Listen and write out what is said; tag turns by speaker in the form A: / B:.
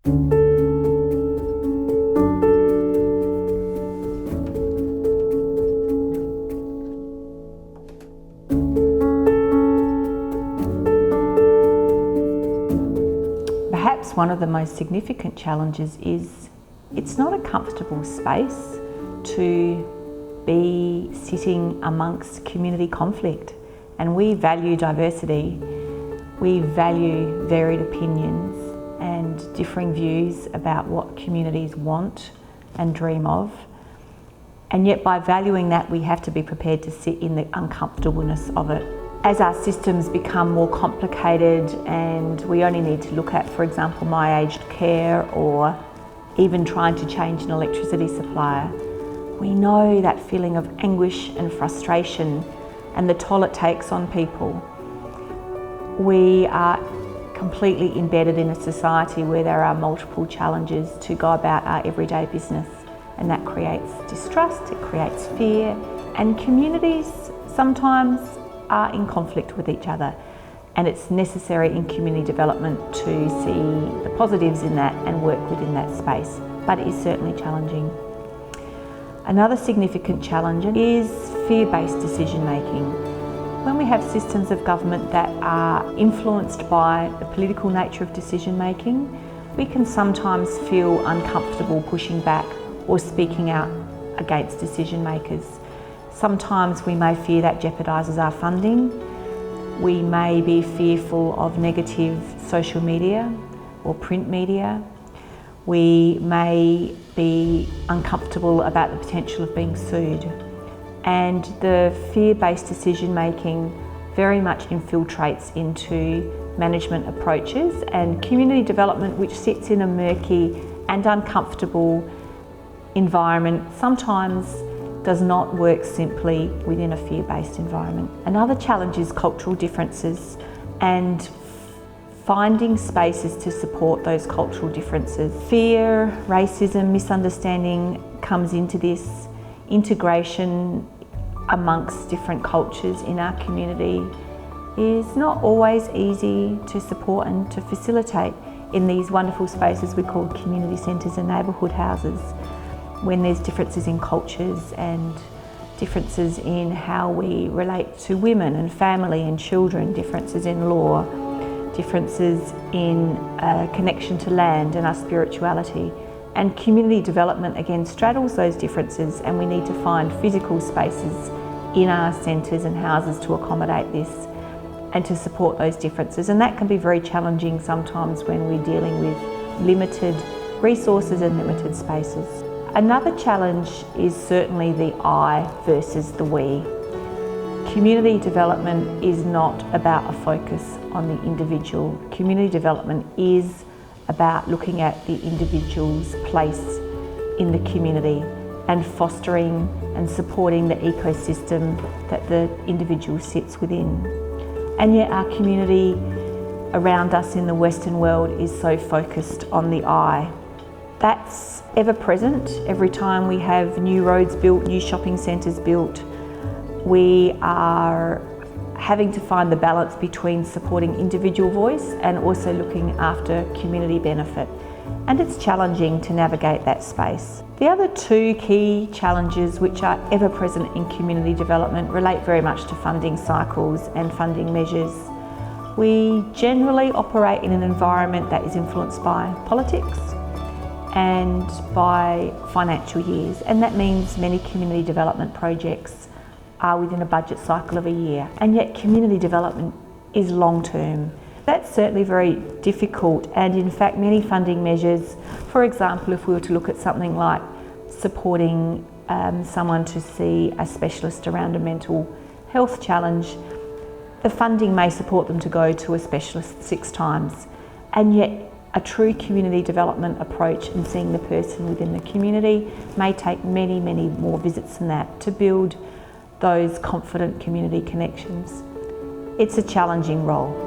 A: Perhaps one of the most significant challenges is it's not a comfortable space to be sitting amongst community conflict, and we value diversity, we value varied opinions and differing views about what communities want and dream of, and yet by valuing that we have to be prepared to sit in the uncomfortableness of it. As our systems become more complicated and we only need to look at, for example, my aged care or even trying to change an electricity supplier, we know that feeling of anguish and frustration and the toll it takes on people. We are completely embedded in a society where there are multiple challenges to go about our everyday business, and that creates distrust, it creates fear, and communities sometimes are in conflict with each other, and it's necessary in community development to see the positives in that and work within that space, but it is certainly challenging. Another significant challenge is fear-based decision making. When we have systems of government that are influenced by the political nature of decision making, we can sometimes feel uncomfortable pushing back or speaking out against decision makers. Sometimes we may fear that jeopardises our funding. We may be fearful of negative social media or print media. We may be uncomfortable about the potential of being sued. And the fear-based decision making very much infiltrates into management approaches and community development, which sits in a murky and uncomfortable environment, sometimes does not work simply within a fear-based environment. Another challenge is cultural differences and finding spaces to support those cultural differences. Fear, racism, misunderstanding comes into this. Integration amongst different cultures in our community is not always easy to support and to facilitate in these wonderful spaces we call community centres and neighbourhood houses, when there's differences in cultures and differences in how we relate to women and family and children, differences in law, differences in connection to land and our spirituality. And community development again straddles those differences, and we need to find physical spaces in our centres and houses to accommodate this and to support those differences. And that can be very challenging sometimes when we're dealing with limited resources and limited spaces. Another challenge is certainly the I versus the we. Community development is not about a focus on the individual. Community development is about looking at the individual's place in the community and fostering and supporting the ecosystem that the individual sits within. And yet our community around us in the Western world is so focused on the I. That's ever present. Every time we have new roads built, new shopping centres built, we are having to find the balance between supporting individual voice and also looking after community benefit. And it's challenging to navigate that space. The other two key challenges which are ever present in community development relate very much to funding cycles and funding measures. We generally operate in an environment that is influenced by politics and by financial years, and that means many community development projects are within a budget cycle of a year, and yet community development is long term. That's certainly very difficult, and in fact many funding measures, for example if we were to look at something like supporting someone to see a specialist around a mental health challenge, the funding may support them to go to a specialist 6 times, and yet a true community development approach and seeing the person within the community may take many, many more visits than that to build those confident community connections. It's a challenging role.